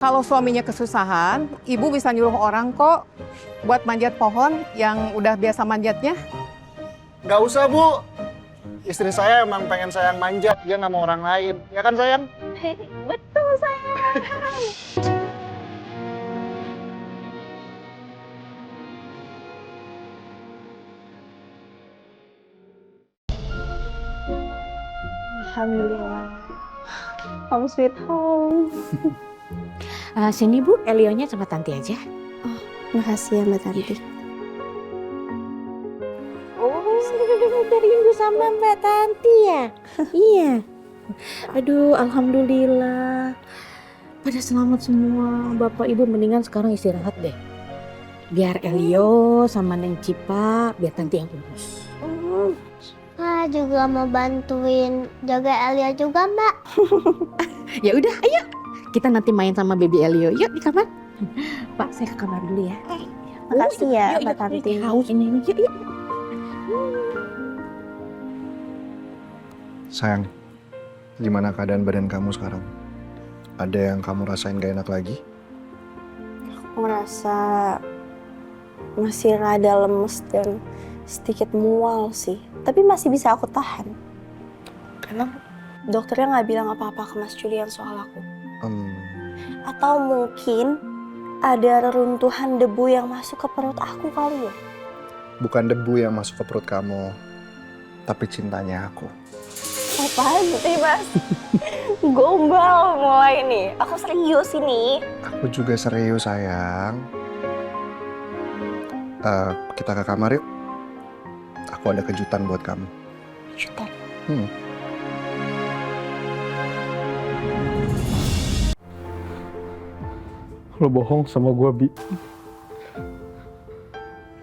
Kalau suaminya kesusahan, ibu bisa nyuruh orang kok buat manjat pohon yang udah biasa manjatnya. Nggak usah, Bu. Istri saya emang pengen sayang manjat, dia nggak mau orang lain. Ya kan, sayang? Betul, sayang. Alhamdulillah. Home sweet home. Sini Bu, Elionya sama Tanti aja. Makasih ya Mbak Tanti. Oh, dari Ibu sama Mbak Tanti ya? Iya. Aduh, alhamdulillah. Pada selamat semua. Bapak Ibu mendingan sekarang istirahat deh. Biar Elio sama Neng Cipa, biar Tanti yang urus. Juga mau bantuin jaga Elia juga, Mbak. Ya udah, ayo. Kita nanti main sama baby Elio. Yuk di kamar. Pak, saya ke kamar dulu ya. Makasih ya, Yuk, Mbak Tanti. Haus ini. Yuk. Sayang, gimana keadaan badan kamu sekarang? Ada yang kamu rasain gak enak lagi? Aku ngerasa masih rada lemes dan sedikit mual sih. Tapi masih bisa aku tahan. Karena dokternya nggak bilang apa-apa ke Mas Julian soal aku. Atau mungkin ada reruntuhan debu yang masuk ke perut aku kali ya? Bukan debu yang masuk ke perut kamu, tapi cintanya aku. Apaan sih, Mas? Gombal mulai nih. Aku serius ini. Aku juga serius, sayang. Kita ke kamar yuk. Aku ada kejutan buat kamu. Kejutan? Lo bohong sama gue, Bi.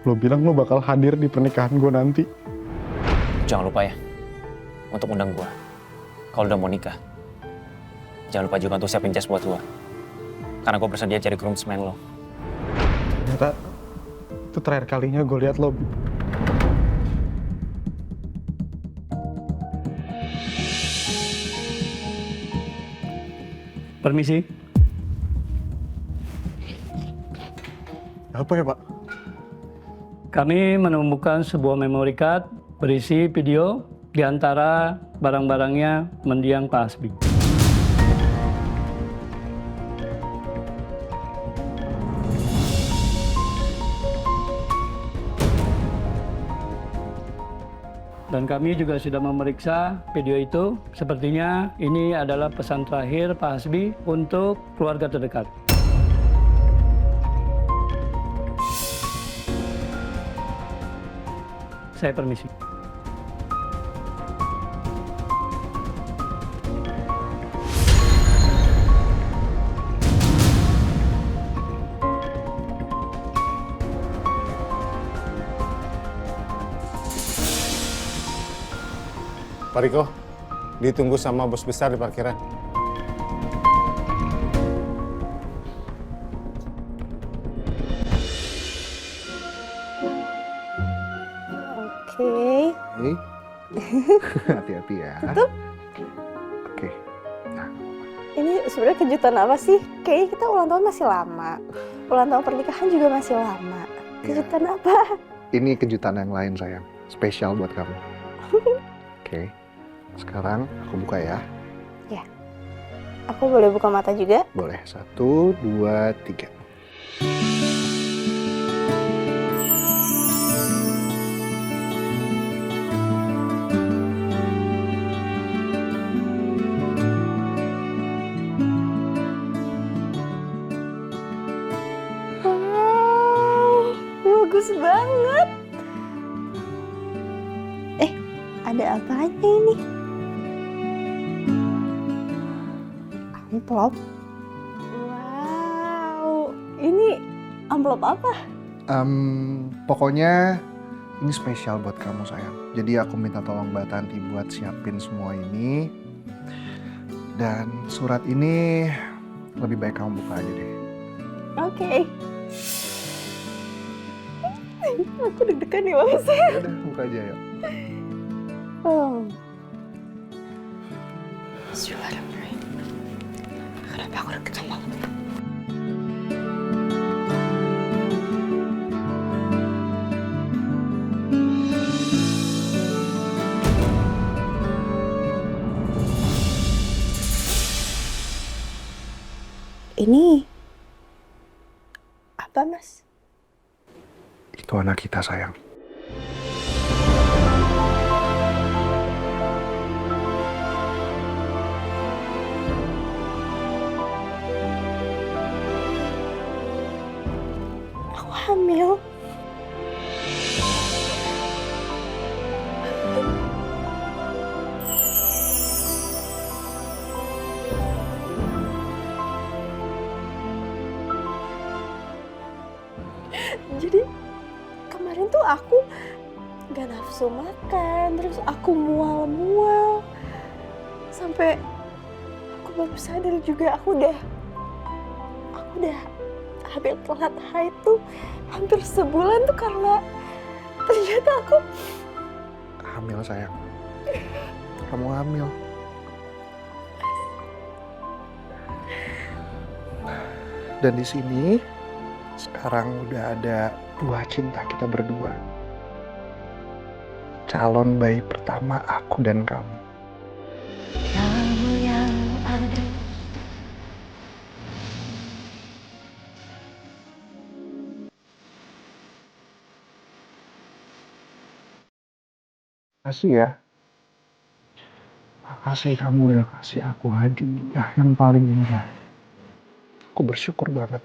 Lo bilang lo bakal hadir di pernikahan gue nanti. Jangan lupa ya, untuk undang gua. Kalau udah mau nikah, jangan lupa juga untuk siapin jas buat gua. Karena gua bersedia jadi groomsman lo. Ternyata itu terakhir kalinya gue lihat lo, Bi. Permisi. Apa ya, Pak? Kami menemukan sebuah memory card berisi video di antara barang-barangnya mendiang Pak Hasbi. Dan kami juga sudah memeriksa video itu. Sepertinya ini adalah pesan terakhir Pak Hasbi untuk keluarga terdekat. Saya permisi. Pak Riko, ditunggu sama bos besar di parkiran. Oke. Hei. Hati-hati ya. Oke. Nah, Ini sebenarnya kejutan apa sih? Kayaknya kita ulang tahun masih lama. Ulang tahun pernikahan juga masih lama. Kejutan apa? ini kejutan yang lain, sayang. Spesial buat kamu. Oke. Sekarang aku buka ya. Ya. Aku boleh buka mata juga? Boleh. 1, 2, 3. Wow, bagus banget. Ada apanya ini? Amplop. Wow, ini amplop apa? Pokoknya ini spesial buat kamu, sayang. Jadi aku minta tolong Mbak Tanti buat siapin semua ini. Dan surat ini lebih baik kamu buka aja deh. Oke. Aku deg-degan nih, Mas. Ya udah, buka aja yuk. Bismillahirrahmanirrahim. Kenapa aku deg-degan banget? Ini apa, Mas? Itu anak kita, sayang. Aku hamil. Jadi kemarin tuh aku gak nafsu makan, terus aku mual-mual. Sampai aku baru sadar juga aku udah hamil telat haid tuh hampir sebulan tuh karena ternyata aku Hamil, sayang. Kamu hamil. Dan di sini sekarang udah ada buah cinta kita berdua. Calon bayi pertama aku dan kamu. kamu yang ada. Makasih ya. Makasih kamu udah kasih aku hadiah yang paling indah. Aku bersyukur banget.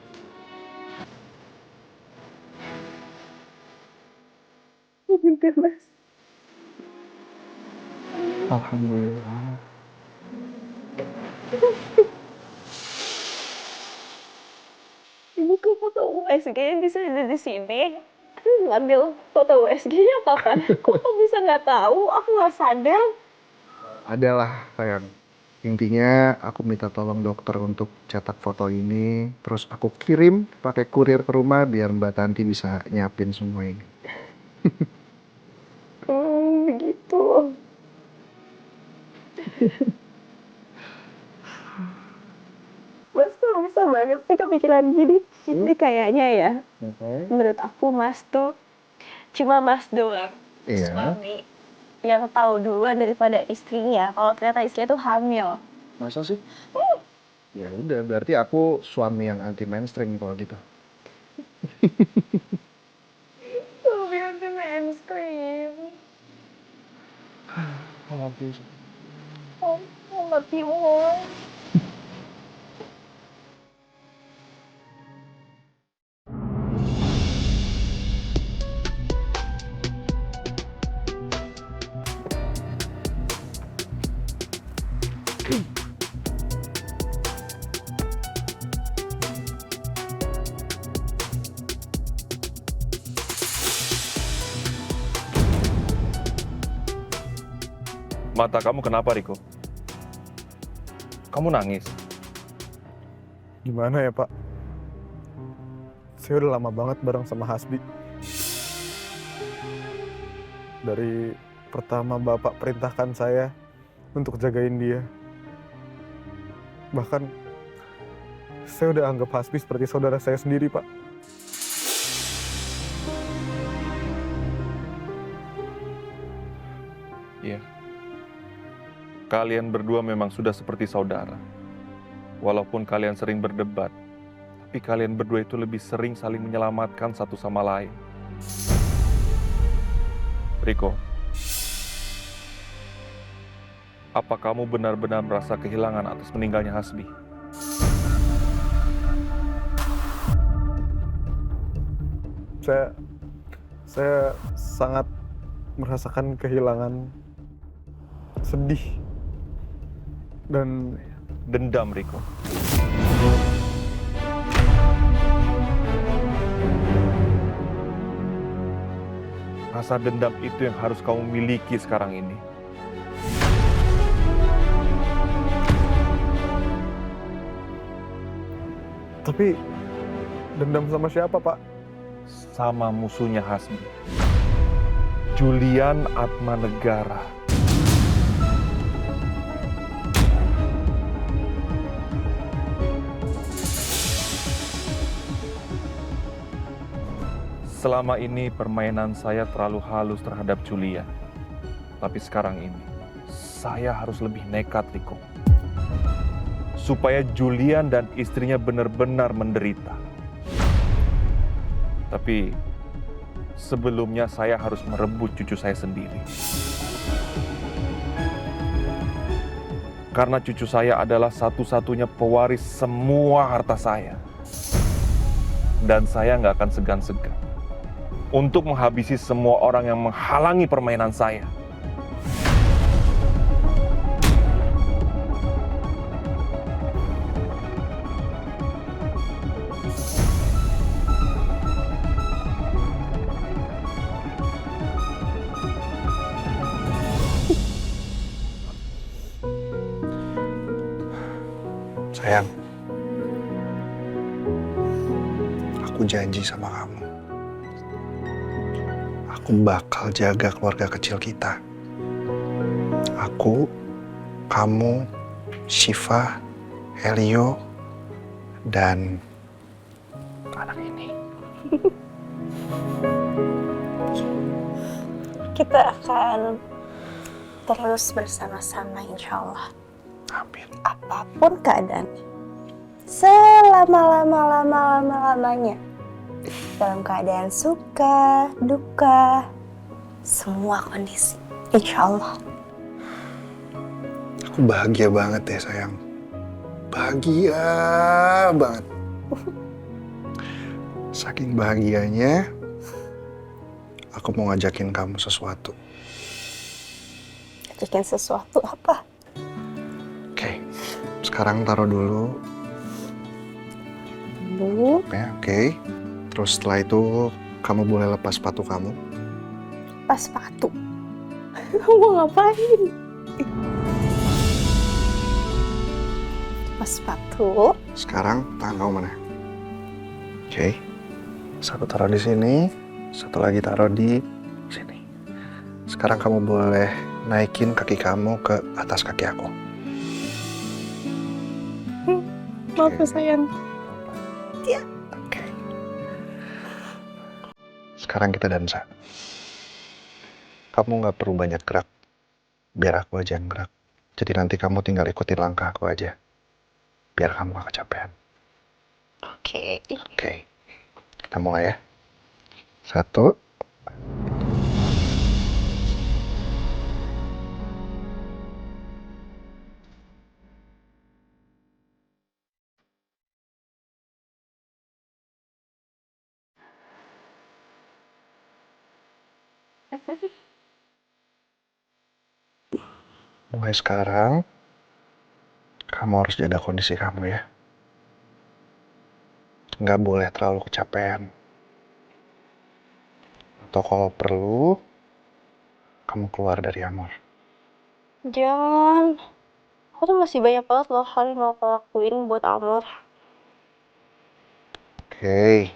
Mimpi, Mas. Alhamdulillah. Ibu kok foto USG bisa ada di sini? Aku ngambil foto USG-nya kapan? Kok bisa nggak tahu? Aku nggak sadar. Adalah, sayang. Intinya aku minta tolong dokter untuk cetak foto ini, terus aku kirim pakai kurir ke rumah biar Mbak Tanti bisa nyiapin semua ini. Begitu. Mas tuh bisa banget sih kepikiran gini. Ini kayaknya ya, menurut aku Mas tuh cuma Mas doang. Iya. Suami yang tahu duluan daripada istrinya kalau ternyata istrinya tuh hamil. Masa sih? Ya udah, berarti aku suami yang anti mainstream kalau gitu. Suami anti mainstream. I love you. Oh, I love you more. Mata kamu kenapa, Riko? Kamu nangis? Gimana ya, Pak? Saya udah lama banget bareng sama Hasbi. Dari pertama Bapak perintahkan saya untuk jagain dia. Bahkan saya udah anggap Hasbi seperti saudara saya sendiri, Pak. Iya. Kalian berdua memang sudah seperti saudara. Walaupun kalian sering berdebat, tapi kalian berdua itu lebih sering saling menyelamatkan satu sama lain. Riko, apa kamu benar-benar merasa kehilangan atas meninggalnya Hasbi? Saya sangat merasakan kehilangan, sedih, dan Dendam, Riko. Rasa dendam itu yang harus kamu miliki sekarang ini. tapi dendam sama siapa, Pak? Sama musuhnya Hasbi, Julian Atmanegara. Selama ini permainan saya terlalu halus terhadap Julian. Tapi sekarang ini, saya harus lebih nekat, Riko. supaya Julian dan istrinya benar-benar menderita. Tapi sebelumnya saya harus merebut cucu saya sendiri. Karena cucu saya adalah satu-satunya pewaris semua harta saya. Dan saya nggak akan segan-segan untuk menghabisi semua orang yang menghalangi permainan saya. Sayang, aku janji sama kamu. Aku bakal jaga keluarga kecil kita. Aku, kamu, Syifa, Helio, dan anak ini. Kita akan terus bersama-sama insya Allah. Amin. Apapun keadaan, selama-lamanya, dalam keadaan suka, duka, semua kondisi, insya Allah. Aku bahagia banget ya sayang. Bahagia banget. Saking bahagianya, aku mau ngajakin kamu sesuatu. Ngajakin sesuatu apa? Oke, sekarang taruh dulu. Ya, oke. Terus setelah itu, kamu boleh lepas sepatu kamu. Pas sepatu. Mau ngapain? Pas sepatu. Sekarang tangan kamu mana? Oke. Satu taruh di sini, satu lagi taruh di sini. Sekarang kamu boleh naikin kaki kamu ke atas kaki aku. Maaf ya sayang. Oke. Sekarang kita dansa. Kamu nggak perlu banyak gerak. Biar aku aja yang gerak. Jadi nanti kamu tinggal ikutin langkah aku aja. Biar kamu gak kecapean. Oke. Oke. Kita mulai ya. 1. Mulai sekarang, kamu harus jaga kondisi kamu ya. Nggak boleh terlalu kecapean. Atau kalau perlu, kamu keluar dari Amor. Jangan. Aku tuh masih banyak banget loh hal yang mau aku lakuin buat Amor. Oke.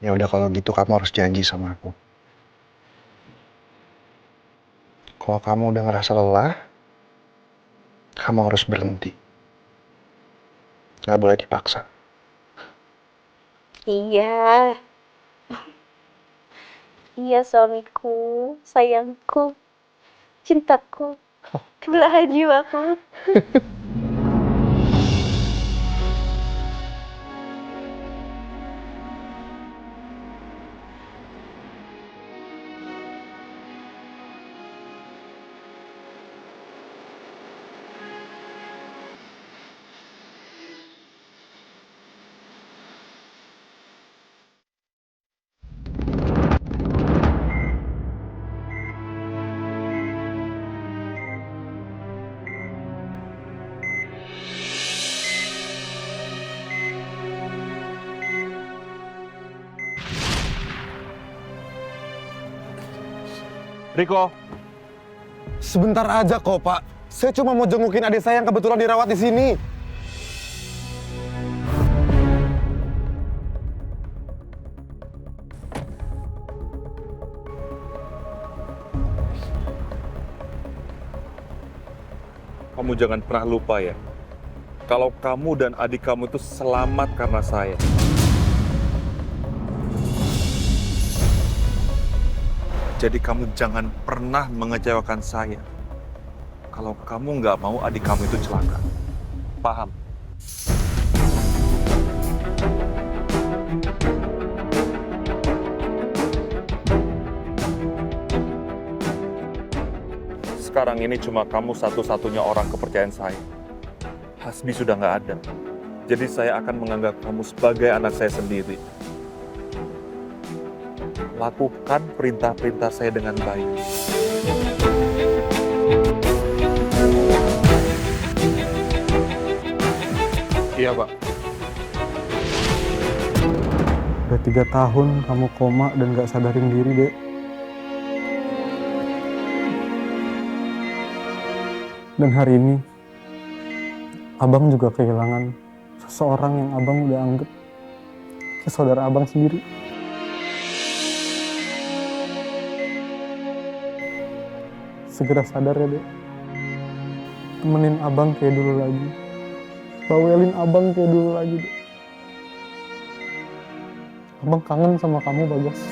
Ya udah kalau gitu kamu harus janji sama aku. Kalau kamu udah ngerasa lelah, kamu harus berhenti. Nggak boleh dipaksa. Iya. Iya suamiku, sayangku, cintaku, belahan jiwaku. Riko, Sebentar aja kok, Pak. Saya cuma mau jengukin adik saya yang kebetulan dirawat di sini. kamu jangan pernah lupa ya, kalau kamu dan adik kamu itu selamat karena saya. Jadi kamu jangan pernah mengecewakan saya kalau kamu nggak mau adik kamu itu celaka. Paham? sekarang ini cuma kamu satu-satunya orang kepercayaan saya. Hasbi sudah nggak ada. Jadi saya akan menganggap kamu sebagai anak saya sendiri. Lakukan perintah-perintah saya dengan baik. Iya, Pak. Udah 3 tahun kamu koma dan gak sadarin diri, Dek. Dan hari ini, Abang juga kehilangan seseorang yang Abang udah anggap kayak saudara Abang sendiri. Segera sadar ya, Dek. Temenin Abang kayak dulu lagi. Bawelin Abang kayak dulu lagi, Dek. Abang kangen sama kamu, Bagas.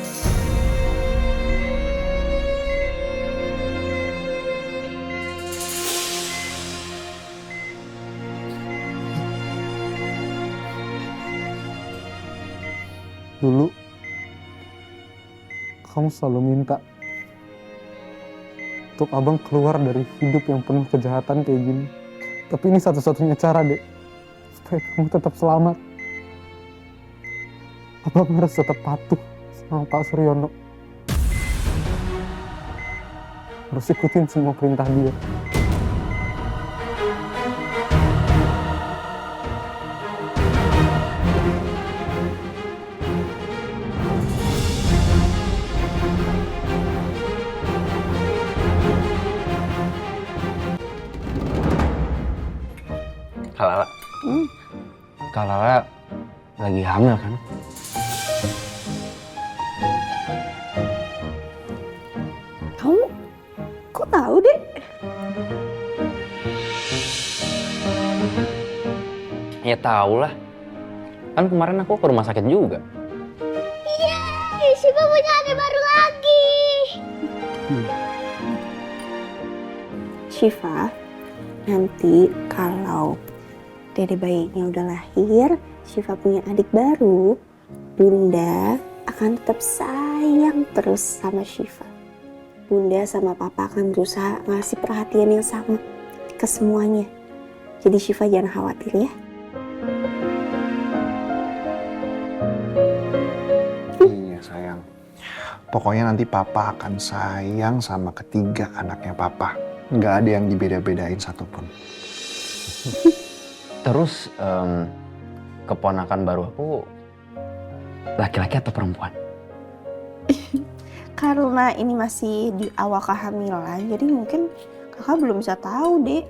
Dulu, kamu selalu minta untuk Abang keluar dari hidup yang penuh kejahatan kayak gini. Tapi ini satu-satunya cara, Dek, supaya kamu tetap selamat. Abang harus tetap patuh sama Pak Suryono. Harus ikutin semua perintah dia. Kalala. Kalala lagi hamil kan? Kamu kok tahu, Dek? Ya tau lah. Kan kemarin aku ke rumah sakit juga. Shiva punya adik baru lagi. Shiva, nanti kalau dede bayinya udah lahir, Shiva punya adik baru, Bunda akan tetap sayang terus sama Shiva. Bunda sama Papa akan berusaha ngasih perhatian yang sama ke semuanya. Jadi Shiva jangan khawatir ya. Iya sayang. Pokoknya nanti Papa akan sayang sama ketiga anaknya Papa. Nggak ada yang dibeda-bedain satupun. Terus keponakan baru aku laki-laki atau perempuan? Karena ini masih di awal kehamilan, jadi mungkin kakak belum bisa tahu deh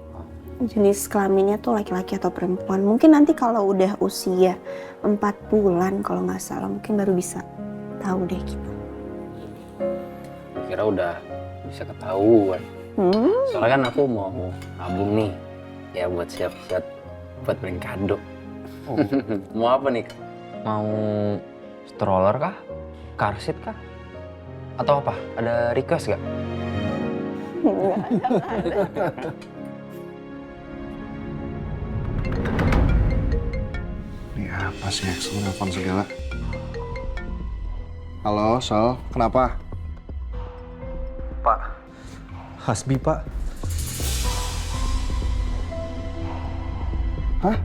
jenis kelaminnya tuh laki-laki atau perempuan. Mungkin nanti kalau udah usia 4 bulan kalau nggak salah, mungkin baru bisa tahu deh gitu. Kira udah bisa ketahuan. Soalnya kan aku mau nabung nih, ya buat siap-siap buat beli kado. Oh. Mau apa nih? Mau stroller kah? Car seat kah? Atau apa? Ada request gak? Ini apa sih Axel nelfon segala? Halo, Sol. Kenapa? Pak. Hasbi, Pak. Hah?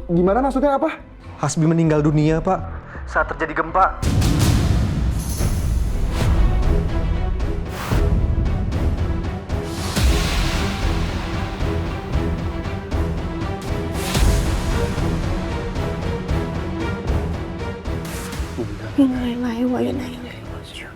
Gimana maksudnya apa? Hasbi meninggal dunia, Pak. Saat terjadi gempa. Innalillahi wa inna ilaihi raji'un.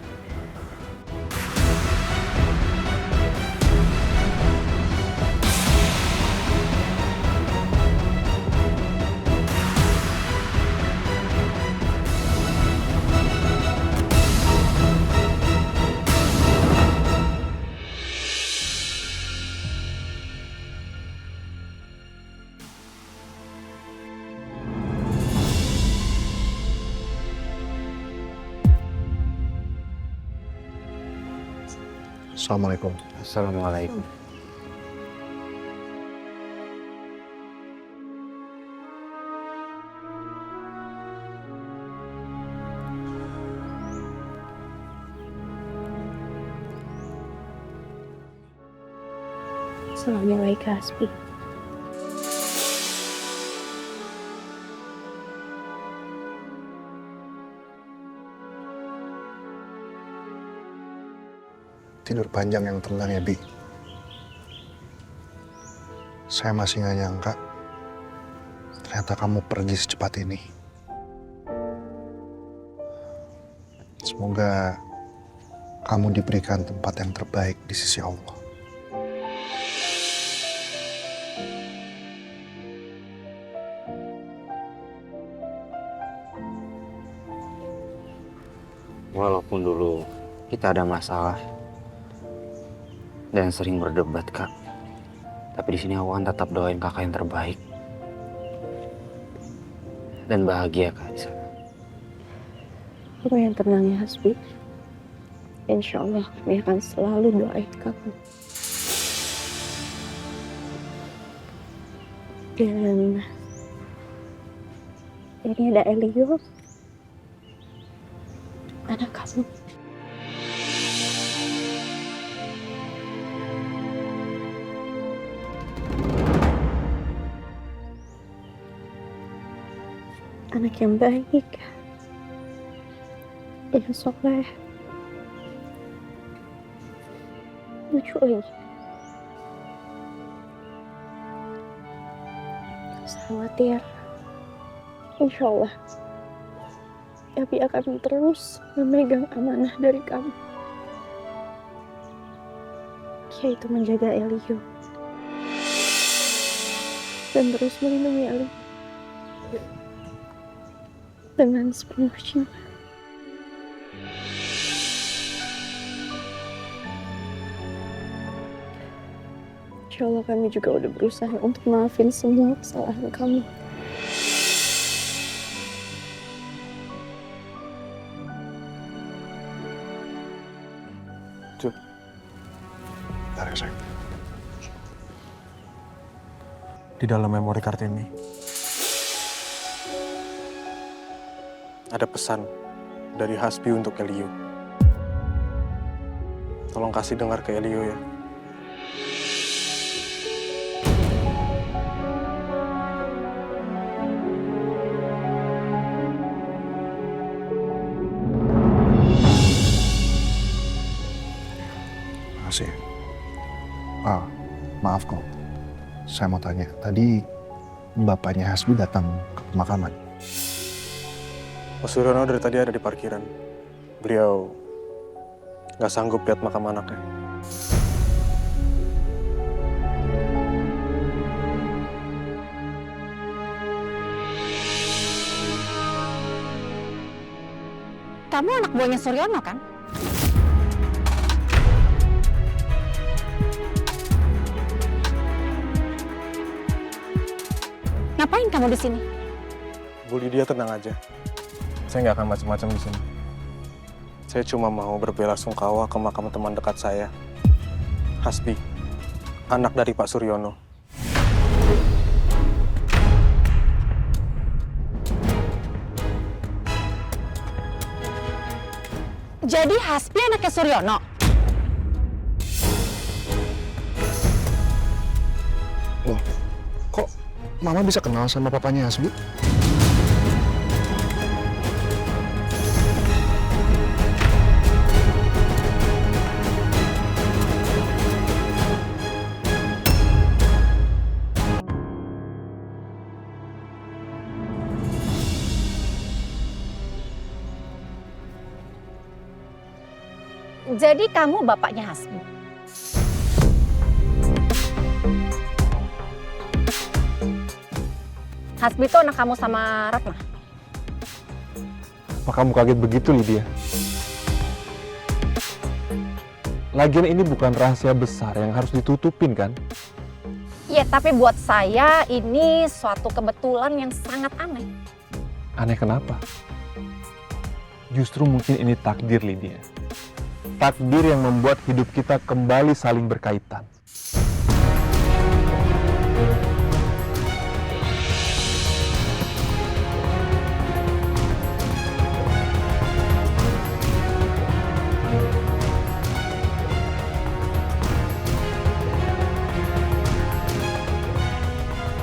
Assalamualaikum. Assalamualaikum. Assalamualaikum Hasbi. Tidur panjang yang tenang ya, Bi. Saya masih nggak nyangka ternyata kamu pergi secepat ini. Semoga kamu diberikan tempat yang terbaik di sisi Allah. Walaupun dulu kita ada masalah dan sering berdebat, Kak. Tapi di sini aku kan tetap doain kakak yang terbaik dan bahagia, Kak, di sana. Kamu yang tenang ya Hasbi. Insya Allah kami akan selalu doain kamu. Dan ini ada Elio, anak kamu. Anak yang baik, yang soleh, lucu aja. Jangan khawatir, insya Allah Abi akan terus memegang amanah dari kamu, yaitu menjaga Elio dan terus melindungi Elio dengan sepenuh jiwa. Insya Allah kami juga udah berusaha untuk maafin semua kesalahan kamu. Bentar ya, sayang. Di dalam memori Kartini ada pesan dari Hasbi untuk Elio. Tolong kasih dengar ke Elio ya. Makasih. Maaf kok. Saya mau tanya, tadi bapaknya Hasbi datang ke pemakaman. Mas Suryono dari tadi ada di parkiran. Beliau nggak sanggup lihat makam anaknya. Kamu anak buahnya Suryono kan? Ngapain kamu di sini? Bu Lydia tenang aja. Saya nggak akan macam-macam di sini. Saya cuma mau berbelasungkawa ke makam teman dekat saya, Hasbi, anak dari Pak Suryono. Jadi Hasbi anaknya Suryono? Loh, kok Mama bisa kenal sama papanya Hasbi? Jadi kamu bapaknya Hasbi? Hasbi itu anak kamu sama Ratna? Apa kamu kaget begitu, Lydia? Lagian ini bukan rahasia besar yang harus ditutupin, kan? Iya, tapi buat saya ini suatu kebetulan yang sangat aneh. Aneh kenapa? Justru mungkin ini takdir, Lydia. Takdir yang membuat hidup kita kembali saling berkaitan.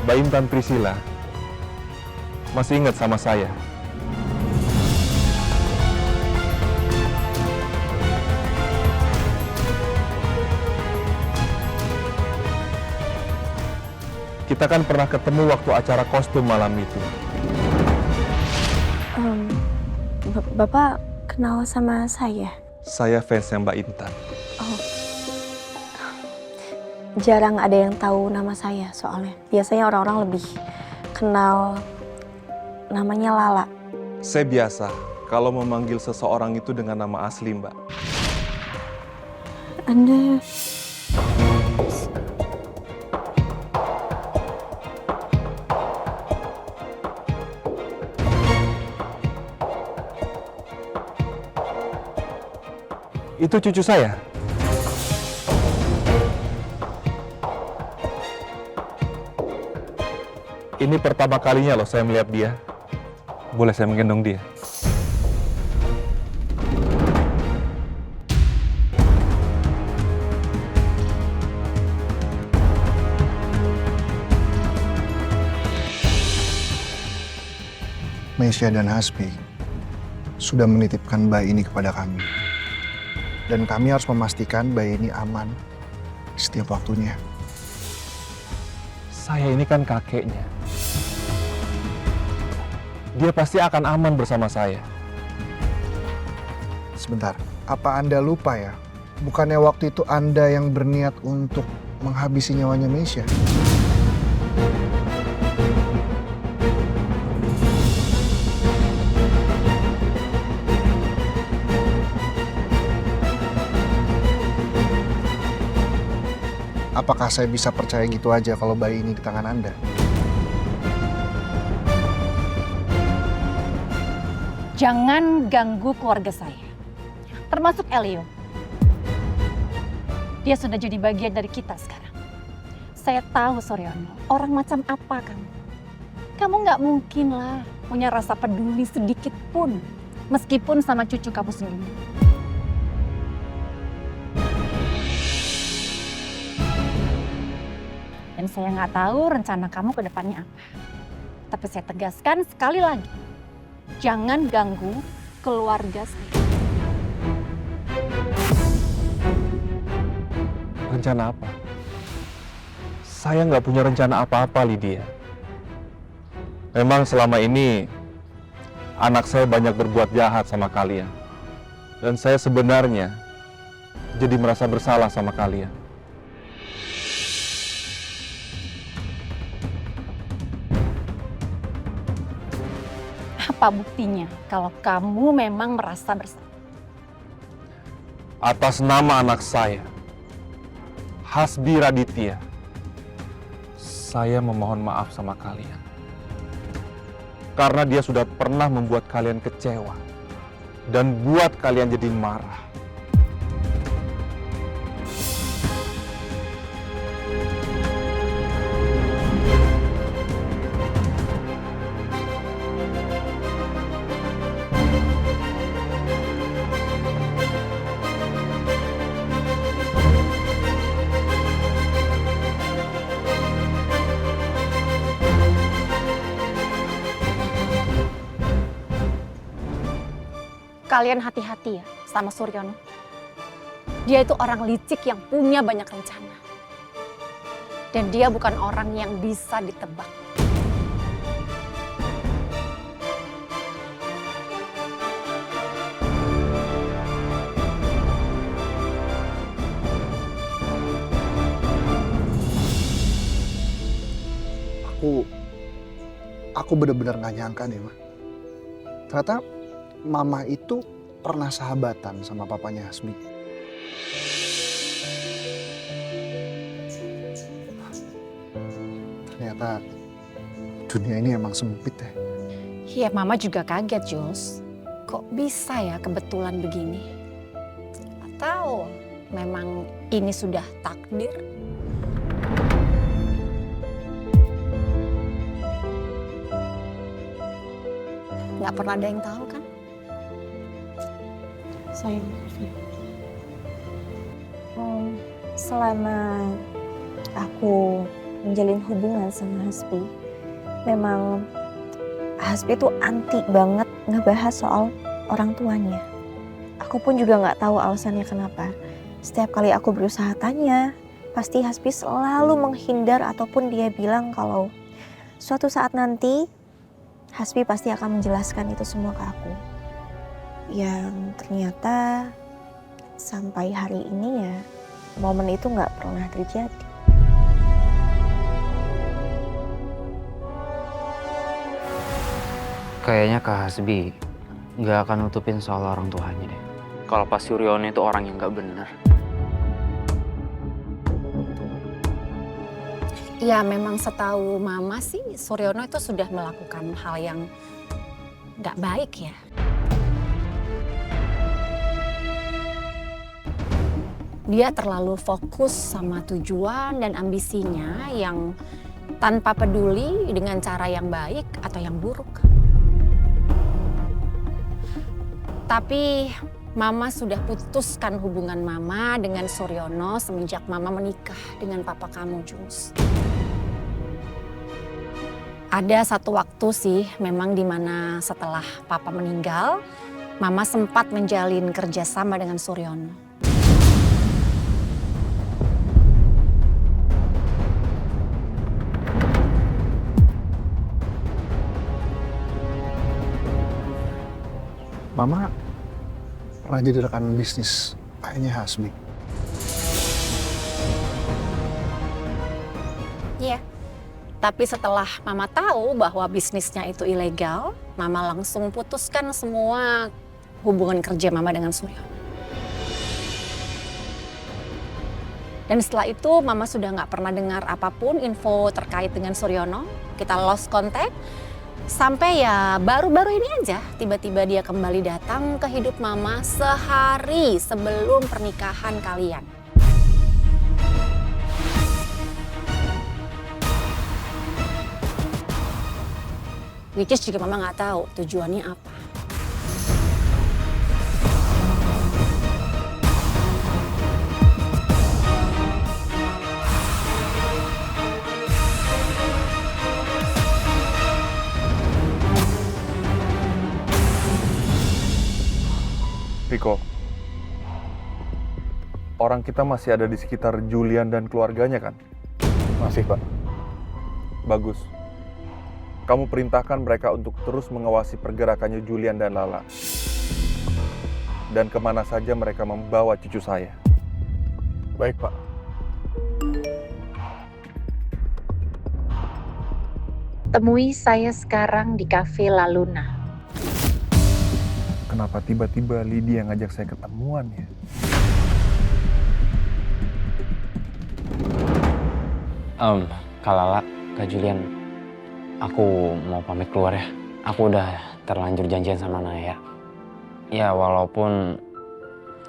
Mbak Intan Priscilla masih ingat sama saya. Kita kan pernah ketemu waktu acara kostum malam itu. Bapak kenal sama saya? Saya fansnya Mbak Intan. Oh. Jarang ada yang tahu nama saya soalnya. Biasanya orang-orang lebih kenal namanya Lala. Saya biasa kalau memanggil seseorang itu dengan nama asli, Mbak. Anda... Itu cucu saya. Ini pertama kalinya loh saya melihat dia. Boleh saya menggendong dia? Meisya dan Hasbi sudah menitipkan bayi ini kepada kami. Dan kami harus memastikan bayi ini aman setiap waktunya. Saya ini kan kakeknya. Dia pasti akan aman bersama saya. Sebentar, apa Anda lupa ya? Bukannya waktu itu Anda yang berniat untuk menghabisi nyawanya Meisya? Apakah saya bisa percaya gitu aja kalau bayi ini di tangan Anda? Jangan ganggu keluarga saya, termasuk Elio. Dia sudah jadi bagian dari kita sekarang. Saya tahu, Suryono, orang macam apa kamu. Kamu nggak mungkin lah punya rasa peduli sedikit pun, meskipun sama cucu kamu sendiri. Dan saya nggak tahu rencana kamu ke depannya apa. Tapi saya tegaskan sekali lagi, jangan ganggu keluarga saya. Rencana apa? Saya nggak punya rencana apa-apa, Lydia. Memang selama ini anak saya banyak berbuat jahat sama kalian. Dan saya sebenarnya jadi merasa bersalah sama kalian. Apa buktinya kalau kamu memang merasa bersalah? Atas nama anak saya, Hasbi Raditya, saya memohon maaf sama kalian. Karena dia sudah pernah membuat kalian kecewa dan buat kalian jadi marah. Kalian hati-hati ya sama Suryono. Dia itu orang licik yang punya banyak rencana. Dan dia bukan orang yang bisa ditebak. Aku benar-benar gak nyangka deh, Ma. Ternyata Mama itu pernah sahabatan sama papanya Hasbi. Ternyata dunia ini emang sempit ya. Iya, Mama juga kaget, Jules. Kok bisa ya kebetulan begini? Atau memang ini sudah takdir? Nggak pernah ada yang tahu kan? Sayang. Selama aku menjalin hubungan sama Hasbi. Memang Hasbi tuh anti banget ngebahas soal orang tuanya. Aku pun juga nggak tahu alasannya kenapa. Setiap kali aku berusaha tanya, pasti Hasbi selalu menghindar ataupun dia bilang kalau suatu saat nanti Hasbi pasti akan menjelaskan itu semua ke aku. Yang ternyata sampai hari ini ya momen itu nggak pernah terjadi. Kayaknya Kak Hasbi nggak akan nutupin soal orang tuanya deh. Kalau Pak Suryono itu orang yang nggak benar. Ya memang setahu Mama sih Suryono itu sudah melakukan hal yang nggak baik ya. Dia terlalu fokus sama tujuan dan ambisinya yang tanpa peduli dengan cara yang baik atau yang buruk. Tapi Mama sudah putuskan hubungan Mama dengan Suryono semenjak Mama menikah dengan papa kamu, Jungs. Ada satu waktu sih memang dimana setelah papa meninggal, Mama sempat menjalin kerjasama dengan Suryono. Mama pernah jadi rekan bisnis ayahnya Hasbi. Iya. Tapi setelah Mama tahu bahwa bisnisnya itu ilegal, Mama langsung putuskan semua hubungan kerja Mama dengan Suryono. Dan setelah itu Mama sudah nggak pernah dengar apapun info terkait dengan Suryono. Kita lost contact. Sampai ya baru-baru ini aja tiba-tiba dia kembali datang ke hidup Mama sehari sebelum pernikahan kalian. Which is juga Mama nggak tahu tujuannya apa. Riko, orang kita masih ada di sekitar Julian dan keluarganya kan? Masih, Pak. Bagus. Kamu perintahkan mereka untuk terus mengawasi pergerakannya Julian dan Lala. Dan kemana saja mereka membawa cucu saya. Baik, Pak. Temui saya sekarang di Cafe La Luna. Kenapa tiba-tiba Lydia ngajak saya ketemuan ya? Kak Lala, Kak Julian, aku mau pamit keluar ya. Aku udah terlanjur janjian sama Naya. Ya walaupun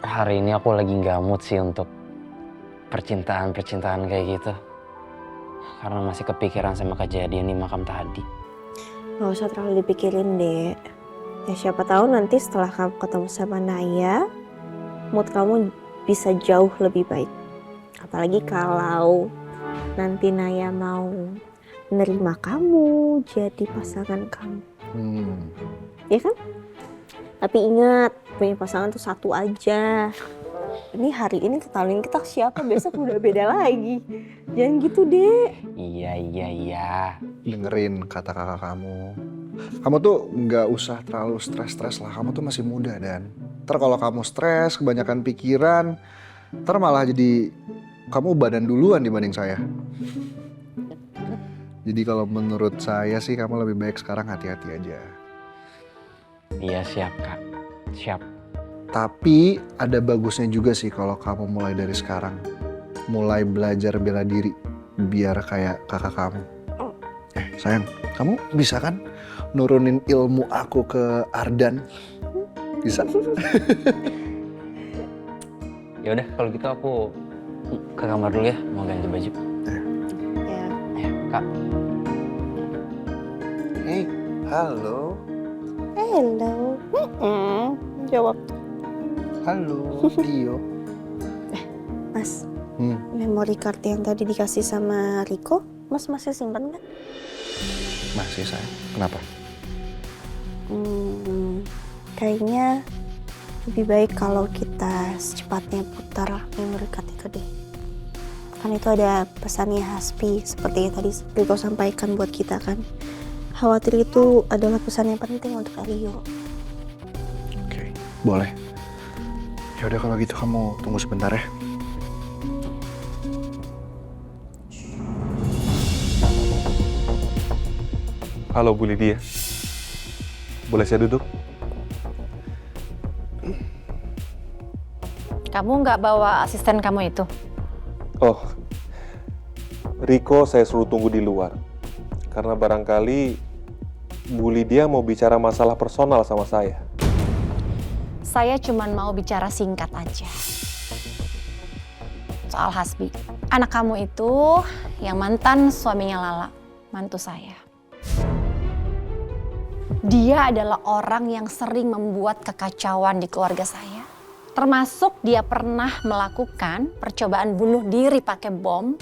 hari ini aku lagi nggak mood sih untuk percintaan kayak gitu. Karena masih kepikiran sama kejadian di makam tadi. Gak usah terlalu dipikirin, Dek. Ya siapa tahu nanti setelah kamu ketemu sama Naya, mood kamu bisa jauh lebih baik. Apalagi kalau nanti Naya mau menerima kamu jadi pasangan kamu. Ya kan? Tapi ingat, punya pasangan tuh satu aja. Ini hari ini kenalin kita siapa, besok udah beda lagi. Jangan gitu, Dek. Iya. Dengerin kata kakak kamu. Kamu tuh nggak usah terlalu stres lah. Kamu tuh masih muda dan ntar kalau kamu stres, kebanyakan pikiran, ntar malah jadi kamu badan duluan dibanding saya. Jadi kalau menurut saya sih kamu lebih baik sekarang hati-hati aja. Iya siap Kak, siap. Tapi ada bagusnya juga sih kalau kamu mulai dari sekarang. Mulai belajar bela diri biar kayak kakak kamu. Sayang, kamu bisa kan nurunin ilmu aku ke Ardan? Bisa? Ya udah kalau gitu aku ke kamar dulu ya, mau ganti baju. Ya. Kak. Hey, halo. Hello. Jawab. Halo, Tio. Mas, memory card yang tadi dikasih sama Riko Mas masih simpen kan? Masih sayang. Kenapa? Kayaknya lebih baik kalau kita secepatnya putar memori card itu deh. Kan itu ada pesannya Hasbi, seperti yang tadi Riko sampaikan buat kita kan. Khawatir itu adalah pesan yang penting untuk Elio. Oke, boleh. Ya udah kalau gitu kamu tunggu sebentar ya. Halo Bu Lydia. Boleh saya duduk? Kamu nggak bawa asisten kamu itu? Oh, Riko saya suruh tunggu di luar. Karena barangkali Bu Lydia mau bicara masalah personal sama saya. Saya cuma mau bicara singkat aja. Soal Hasbi. Anak kamu itu yang mantan suaminya Lala, mantu saya. Dia adalah orang yang sering membuat kekacauan di keluarga saya. Termasuk dia pernah melakukan percobaan bunuh diri pakai bom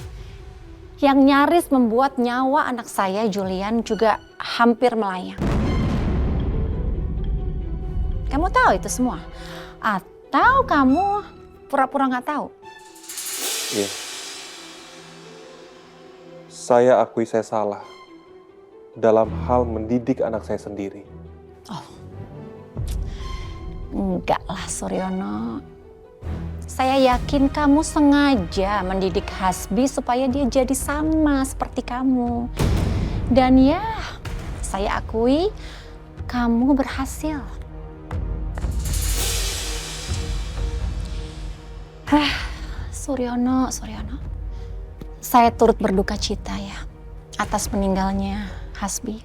yang nyaris membuat nyawa anak saya, Julian, juga hampir melayang. Kamu tahu itu semua? Atau kamu pura-pura nggak tahu? Iya. Saya akui saya salah dalam hal mendidik anak saya sendiri. Enggak lah, Suryono. Saya yakin kamu sengaja mendidik Hasbi supaya dia jadi sama seperti kamu. Dan ya, saya akui kamu berhasil. Suryono. Saya turut berduka cita ya atas meninggalnya Hasbi.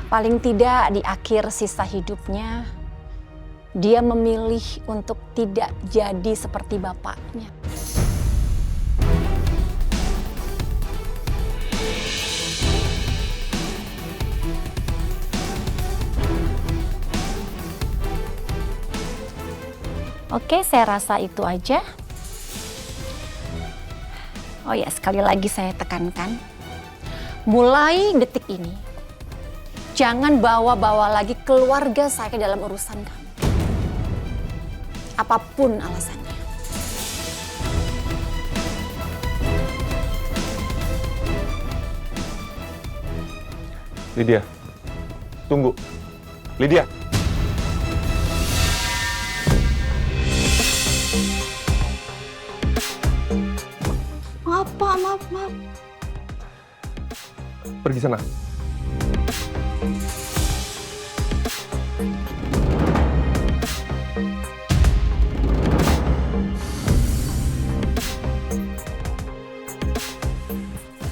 Paling tidak di akhir sisa hidupnya, dia memilih untuk tidak jadi seperti bapaknya. Oke, saya rasa itu aja. Oh ya, sekali lagi saya tekankan, mulai detik ini, jangan bawa-bawa lagi keluarga saya ke dalam urusan kamu. Apapun alasannya. Lydia, tunggu. Lydia. Maaf, Pak, maaf. Pergi sana.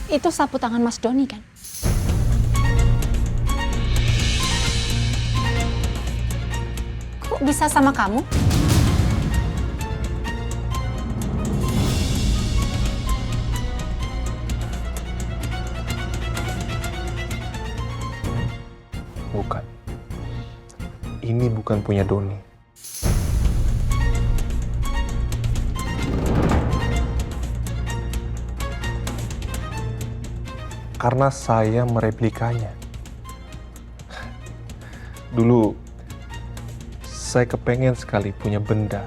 Itu sapu tangan Mas Doni kan? Kok bisa sama kamu? Bukan. Ini bukan punya Doni. Karena saya mereplikanya. Dulu, saya kepengen sekali punya benda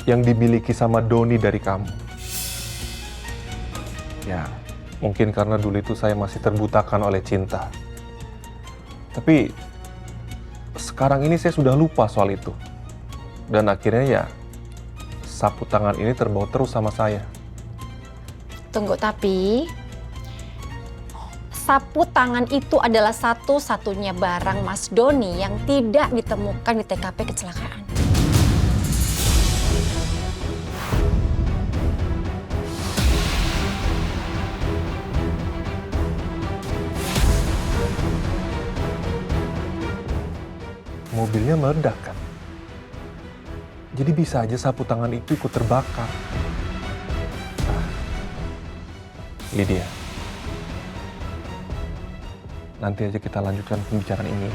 yang dimiliki sama Doni dari kamu. Ya, mungkin karena dulu itu saya masih terbutakan oleh cinta. Tapi, sekarang ini saya sudah lupa soal itu. Dan akhirnya ya, sapu tangan ini terbawa terus sama saya. Tunggu, tapi sapu tangan itu adalah satu-satunya barang Mas Doni yang tidak ditemukan di TKP kecelakaan. Mobilnya meledak kan? Jadi bisa aja sapu tangan itu ikut terbakar. Lydia, nanti aja kita lanjutkan pembicaraan ini.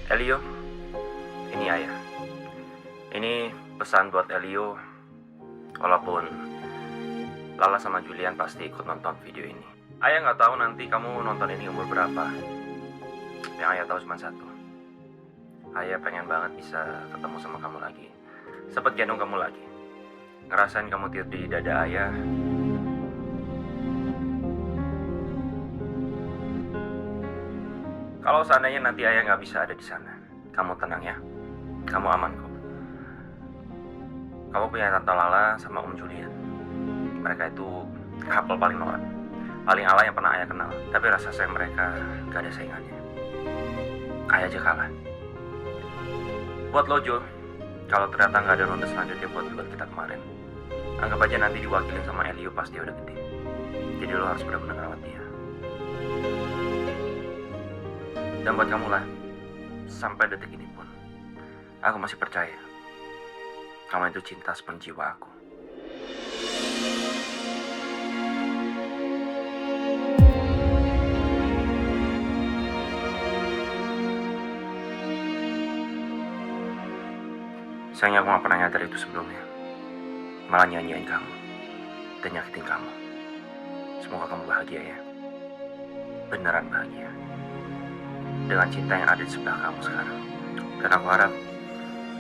Elio, ini Ayah. Ini pesan buat Elio, walaupun Lala sama Julian pasti ikut nonton video ini. Ayah nggak tahu nanti kamu nonton ini umur berapa. Yang Ayah tahu cuma satu. Ayah pengen banget bisa ketemu sama kamu lagi. Sempet gendong kamu lagi. Ngerasain kamu tidur di dada Ayah. Kalau seandainya nanti Ayah nggak bisa ada di sana, kamu tenang ya. Kamu aman kok. Kamu punya Tante Lala sama Om Julian. Mereka itu couple paling norak, paling ala yang pernah Ayah kenal. Tapi rasa sayang mereka gak ada saingannya. Ayah aja kalah. Buat lo Jo, kalau ternyata nggak ada ronde selanjutnya buat duet kita kemarin, anggap aja nanti diwakilin sama Elio pas dia udah gede. Jadi lo harus benar-benar rawat dia. Dan buat kamu lah, sampai detik ini pun, aku masih percaya kamu itu cinta sepenuh jiwa aku. Sayangnya aku gak pernah nyadar itu sebelumnya. Malah nyanyiin kamu dan nyakitin kamu. Semoga kamu bahagia ya. Beneran bahagia dengan cinta yang ada di sebelah kamu sekarang. Dan aku harap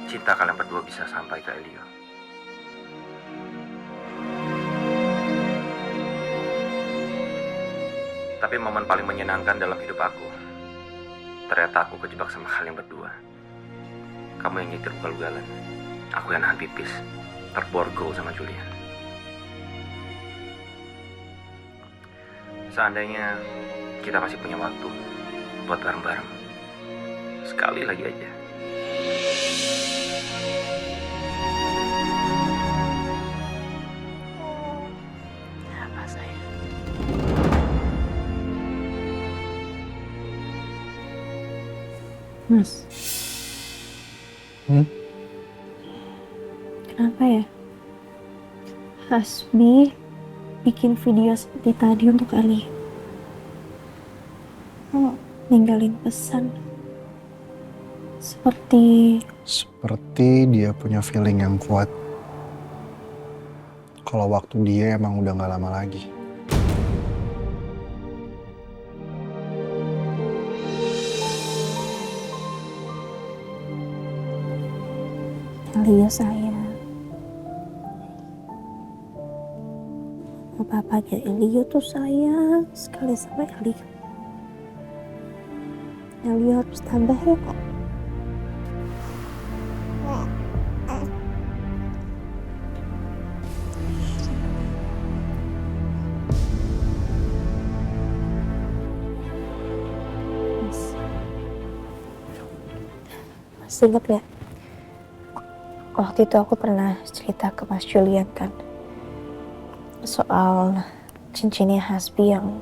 cinta kalian berdua bisa sampai ke Elio. Tapi momen paling menyenangkan dalam hidup aku, ternyata aku kejebak sama kalian berdua. Kamu yang nyetir ugal-ugalan, aku yang nahan pipis, terborgol sama Julian. Seandainya kita masih punya waktu buat bareng-bareng, sekali lagi aja. Apa sayang? Mas. Kenapa ya? Hasbi bikin video seperti tadi untuk Ali. Ninggalin pesan. Seperti dia punya feeling yang kuat. Kalau waktu dia emang udah gak lama lagi. Elio sayang. Papanya Elio tuh sayang sekali sama Elio. Elio harus tambah ya kak. Mas ingat gak? Waktu itu aku pernah cerita ke Mas Julian kan, soal cincinnya Hasbi yang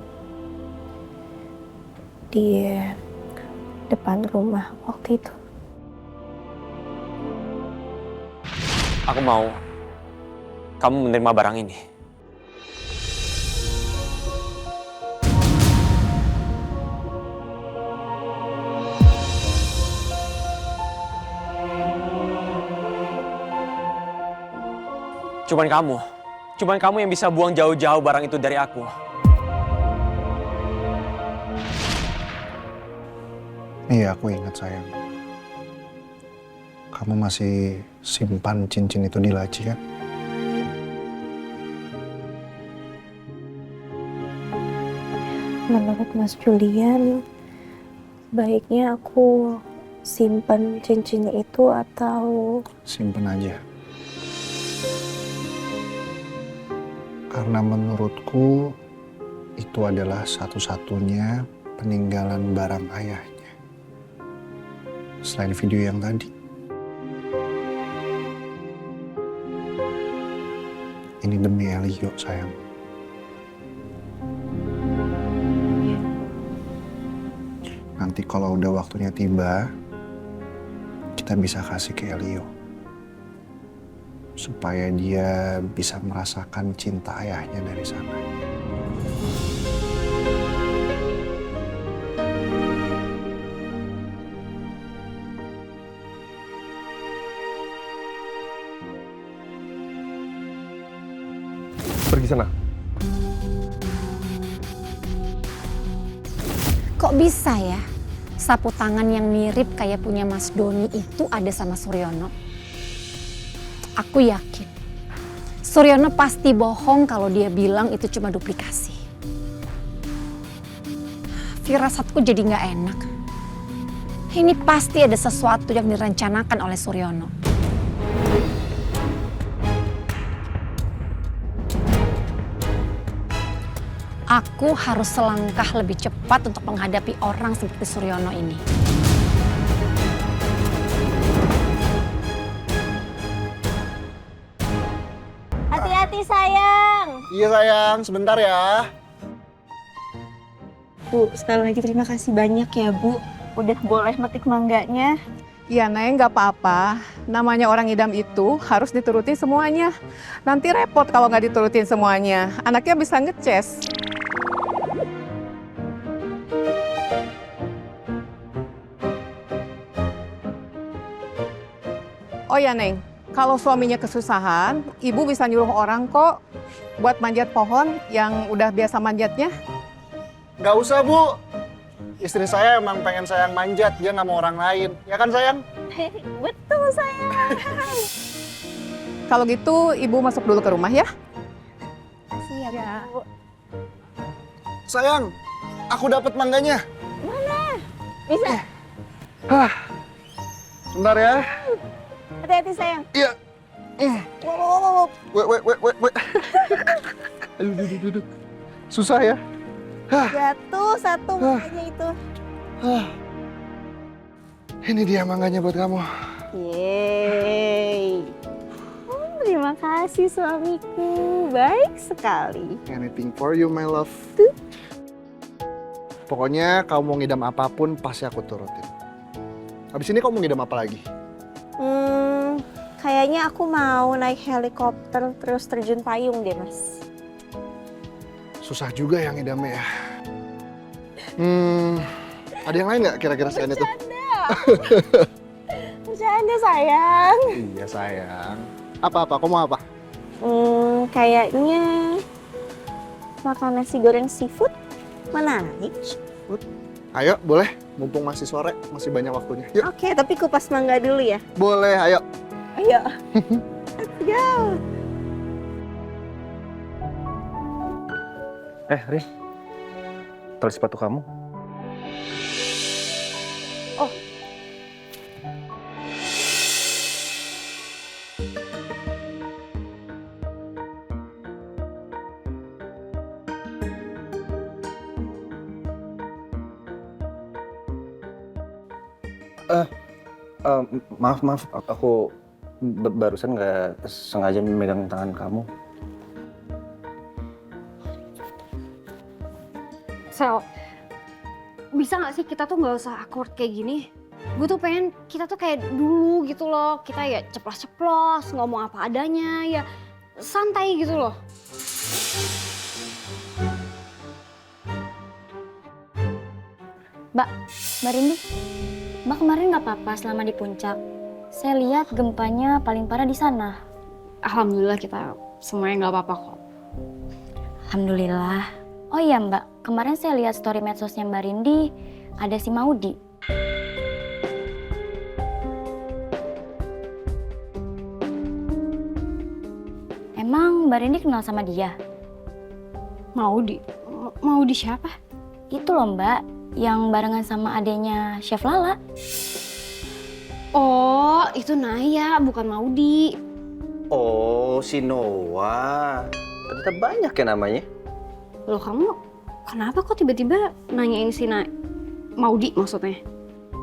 di depan rumah waktu itu. Aku mau kamu menerima barang ini. Cuman kamu yang bisa buang jauh-jauh barang itu dari aku. Iya, aku ingat sayang. Kamu masih simpan cincin itu di laci kan? Menurut Mas Julian, baiknya aku simpan cincinnya itu atau Simpen aja. Karena menurutku itu adalah satu-satunya peninggalan barang ayahnya. Selain video yang tadi. Ini demi Elio, sayang. Nanti kalau udah waktunya tiba, kita bisa kasih ke Elio. Supaya dia bisa merasakan cinta ayahnya dari sana. Pergi sana. Kok bisa ya sapu tangan yang mirip kayak punya Mas Doni itu ada sama Suryono? Aku yakin Suryono pasti bohong kalau dia bilang itu cuma duplikasi. Firasatku jadi nggak enak. Ini pasti ada sesuatu yang direncanakan oleh Suryono. Aku harus selangkah lebih cepat untuk menghadapi orang seperti Suryono ini. Hati-hati sayang. Iya sayang, sebentar ya. Bu, sekali lagi terima kasih banyak ya Bu. Udah boleh metik mangganya. Ya Neng, nggak apa-apa. Namanya orang idam itu harus dituruti semuanya. Nanti repot kalau nggak diturutin semuanya. Anaknya bisa ngeces. Oh ya Neng, kalau suaminya kesusahan, ibu bisa nyuruh orang kok buat manjat pohon yang udah biasa manjatnya. Nggak usah Bu. Istri saya emang pengen sayang manjat, dia nggak mau orang lain. Ya kan sayang? Betul sayang. Kalau gitu ibu masuk dulu ke rumah ya. Siap ya. Bu. Sayang, aku dapat mangganya. Mana? Bisa? Sebentar ya. Hati-hati sayang. Iya. Wow. Wait. Aduh, duduk. Susah ya? Jatuh satu mangganya itu. Ini dia mangganya buat kamu. Yeay. Terima kasih suamiku. Baik sekali. Anything for you, my love. Pokoknya kamu mau ngidam apapun pasti aku turutin. Habis ini kamu mau ngidam apa lagi? Kayaknya aku mau naik helikopter terus terjun payung deh, Mas. Susah juga yang ngidamnya ya. Ada yang lain nggak kira-kira selain itu? Bercanda sayang. Iya sayang. Apa? Kamu mau apa? Kayaknya makan nasi goreng seafood menarik. Ayo, boleh. Mumpung masih sore, masih banyak waktunya. Yuk. Oke, tapi kupas mangga dulu ya. Boleh, ayo. Ayo. Let's go. Rin, tali sepatu kamu. Oh. Maaf, aku barusan nggak sengaja memegang tangan kamu. Sel, bisa nggak sih kita tuh nggak usah awkward kayak gini? Gue tuh pengen kita tuh kayak dulu gitu loh, kita ya ceplos-ceplos, ngomong apa adanya, ya santai gitu loh. Mbak Rindi, Mbak kemarin nggak apa-apa selama di puncak. Saya lihat gempanya paling parah di sana. Alhamdulillah kita semuanya nggak apa-apa kok. Alhamdulillah. Oh iya Mbak, kemarin saya lihat story medsosnya Mbak Rindi, ada si Maudi. Emang Mbak Rindi kenal sama dia? Maudi? Maudi siapa? Itu loh Mbak, yang barengan sama adenya Chef Lala. Oh, itu Naya, bukan Maudi. Oh, si Noah. Ternyata banyak ya namanya. Loh kamu, kenapa kok tiba-tiba nanyain si Maudi maksudnya?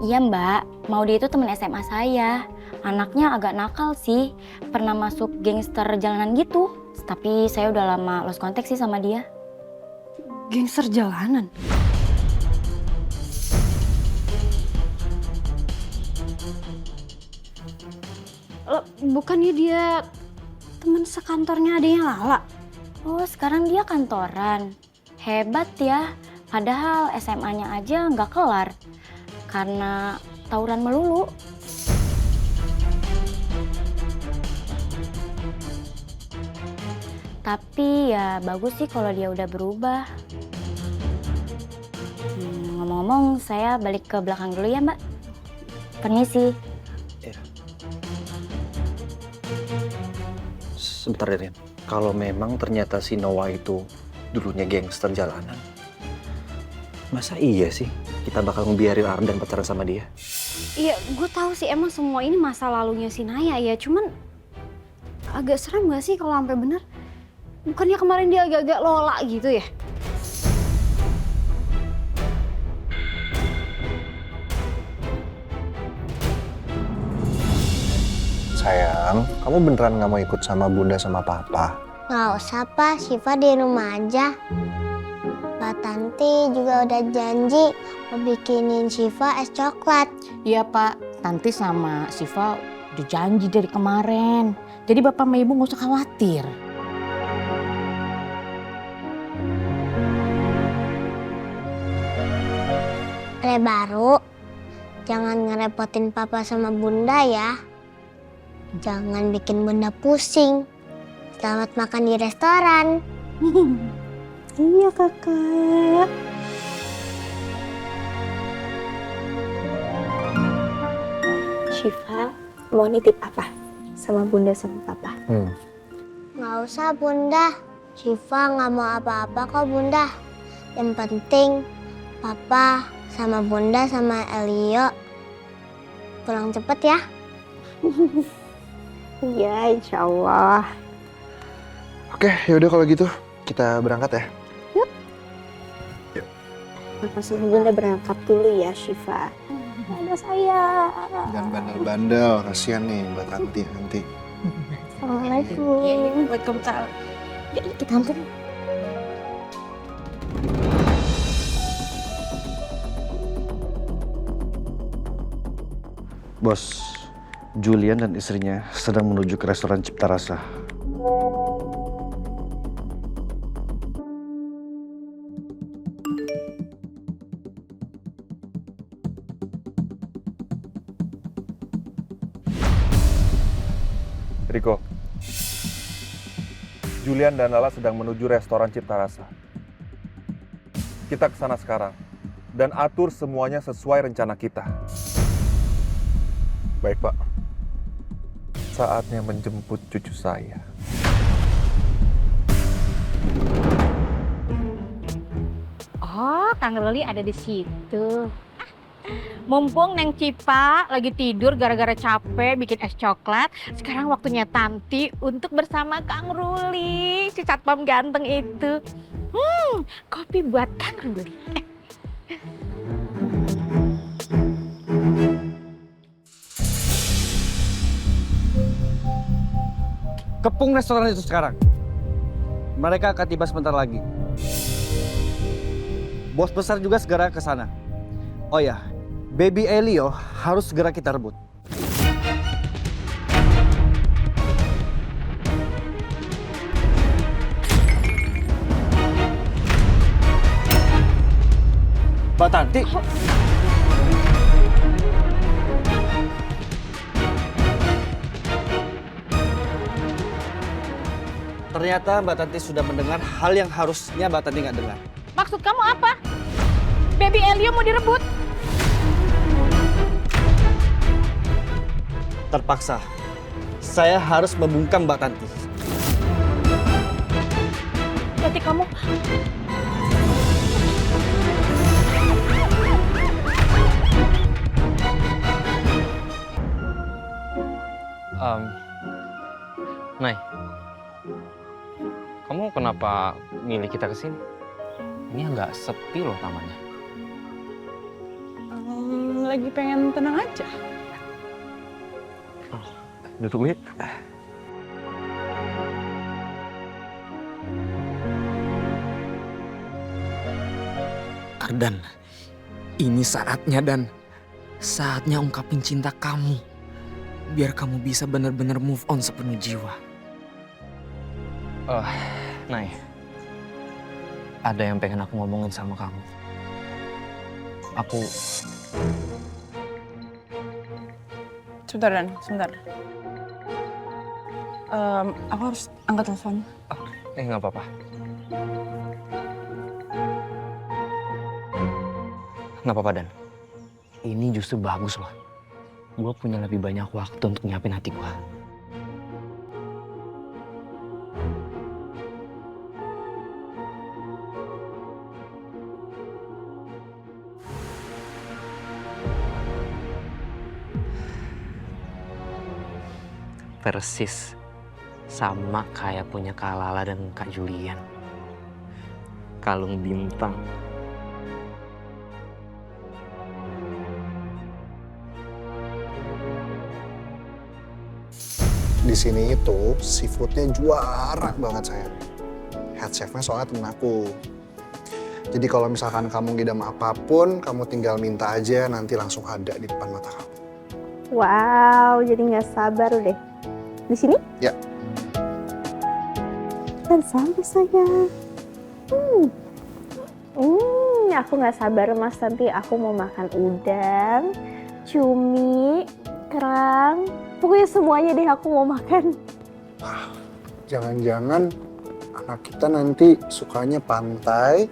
Iya Mbak, Maudi itu teman SMA saya. Anaknya agak nakal sih, pernah masuk gangster jalanan gitu. Tapi saya udah lama lost contact sih sama dia. Gangster jalanan? Loh, bukannya dia teman sekantornya adanya Lala? Oh, sekarang dia kantoran. Hebat ya, padahal SMA-nya aja nggak kelar. Karena tawuran melulu. Tapi ya bagus sih kalau dia udah berubah. Ngomong-ngomong, saya balik ke belakang dulu ya, Mbak. Permisi. Sebentar ya, Rin. Kalau memang ternyata si Noah itu dulunya gangster jalanan, masa iya sih kita bakal ngebiarin Ardan pacaran sama dia? Iya, gue tahu sih emang semua ini masa lalunya si Naya ya. Cuman agak serem gak sih kalau sampai bener? Bukannya kemarin dia agak-agak lola gitu ya? Sayang, kamu beneran nggak mau ikut sama Bunda sama Papa? Nggak usah, Pak. Syifa di rumah aja. Mbak Tanti juga udah janji mau bikinin Syifa es coklat. Iya Pak, Tanti sama Syifa udah janji dari kemarin. Jadi Bapak sama Ibu nggak usah khawatir. Ada baru, jangan ngerepotin Papa sama Bunda ya. Jangan bikin Bunda pusing. Selamat makan di restoran. Iya kakak. Syifa mau nitip apa sama Bunda sama Papa? Nggak usah Bunda. Syifa nggak mau apa-apa kok Bunda. Yang penting Papa sama Bunda sama Elio pulang cepet ya. Iya, insya Allah. Oke, yaudah kalau gitu kita berangkat ya. Papa sama Bunda berangkat dulu ya, Syifa. Ada saya. Jangan bandel-bandel, kasihan nih Mbak Tanti nanti. Assalamualaikum. Waalaikumsalam. Yuk, kita antar. Bos, Julian dan istrinya sedang menuju ke restoran Cipta Rasa. Riko, Julian dan Lala sedang menuju restoran Cipta Rasa. Kita ke sana sekarang dan atur semuanya sesuai rencana kita. Baik, Pak. Saatnya menjemput cucu saya. Oh, Kang Ruli ada di situ. Mumpung Neng Cipa lagi tidur gara-gara capek bikin es coklat, sekarang waktunya Tanti untuk bersama Kang Ruli, si satpam ganteng itu. Kopi buat Kang Ruli. Kepung restoran itu sekarang. Mereka akan tiba sebentar lagi. Bos besar juga segera ke sana. Oh ya, baby Elio harus segera kita rebut. Mbak Tanti. Ternyata Mbak Tanti sudah mendengar hal yang harusnya Mbak Tanti nggak dengar. Maksud kamu apa? Baby Elio mau direbut? Terpaksa, saya harus membungkam Mbak Tanti. Berarti kamu... Nay, kamu kenapa milih kita kesini? Ini agak sepi loh tamannya. Lagi pengen tenang aja. Duduk, Wi. Ardan, ini saatnya Dan. Saatnya ungkapin cinta kamu. Biar kamu bisa benar-benar move on sepenuh jiwa. Nay, ada yang pengen aku ngomongin sama kamu. Sebentar Dan, sebentar. Aku harus angkat telepon. Nggak apa-apa. Nggak apa-apa, Dan. Ini justru bagus loh. Gue punya lebih banyak waktu untuk nyiapin hati gue. Persis sama kayak punya Kak Lala dan Kak Julian. Kalung bintang. Di sini itu seafoodnya juara banget sayang. Head chefnya soalnya temen aku. Jadi kalau misalkan kamu ngidam apapun, kamu tinggal minta aja, nanti langsung ada di depan mata kamu. Wow, jadi nggak sabar deh. Di sini? Ya. Dan sampai sayang. Aku nggak sabar Mas, nanti aku mau makan udang, cumi, kerang. Pokoknya semuanya deh aku mau makan. Jangan-jangan anak kita nanti sukanya pantai,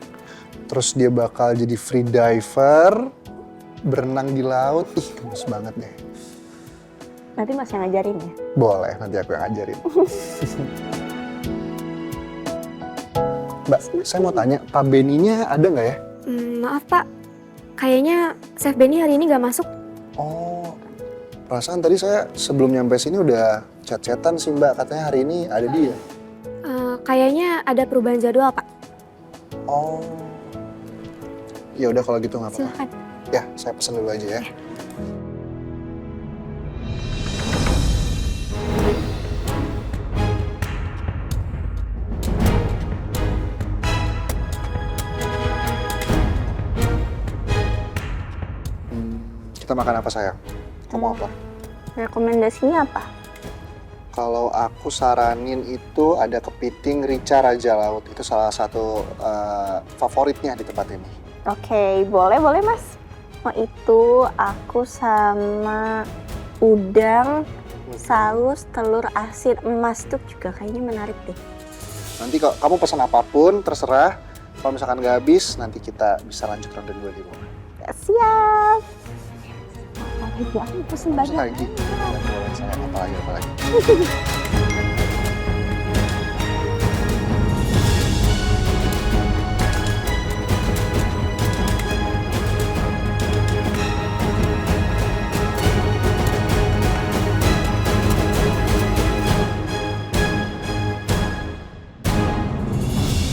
terus dia bakal jadi free diver, berenang di laut. Ih, gemes banget deh. Nanti Mas yang ngajarin ya? Boleh, nanti aku yang ngajarin. Mbak, saya mau tanya, Pak Benny-nya ada nggak ya? Maaf Pak, kayaknya Chef Benny hari ini nggak masuk. Oh, perasaan tadi saya sebelum nyampe sini udah chat-chatan sih Mbak, katanya hari ini ada dia. Kayaknya ada perubahan jadwal Pak. Oh, ya udah kalau gitu nggak apa-apa. Silakan. Ya, saya pesen dulu aja ya. Kita makan apa sayang? Kamu apa? Rekomendasinya apa? Kalau aku saranin itu ada kepiting rica raja laut. Itu salah satu favoritnya di tempat ini. Oke, boleh Mas. Oh itu aku sama udang, saus, telur asin emas tuh juga kayaknya menarik deh. Nanti kalau kamu pesan apapun terserah. Kalau misalkan nggak habis, nanti kita bisa lanjut ronde 2 di rumah. Siap. Aku pesen banyak. Lagi. Apalagi.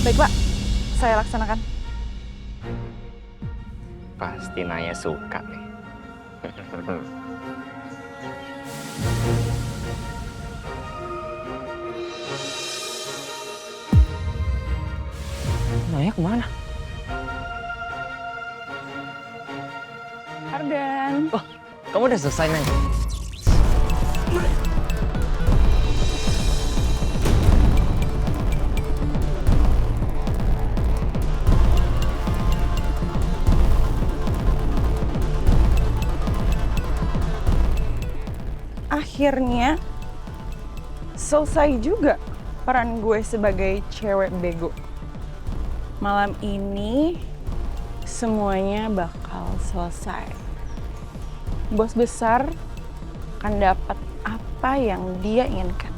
Baik Pak, saya laksanakan. Pasti Naya suka nih. Naya kemana? Ardan. Oh, kamu udah selesai Naya? Akhirnya selesai juga peran gue sebagai cewek bego. Malam ini semuanya bakal selesai. Bos besar akan dapat apa yang dia inginkan.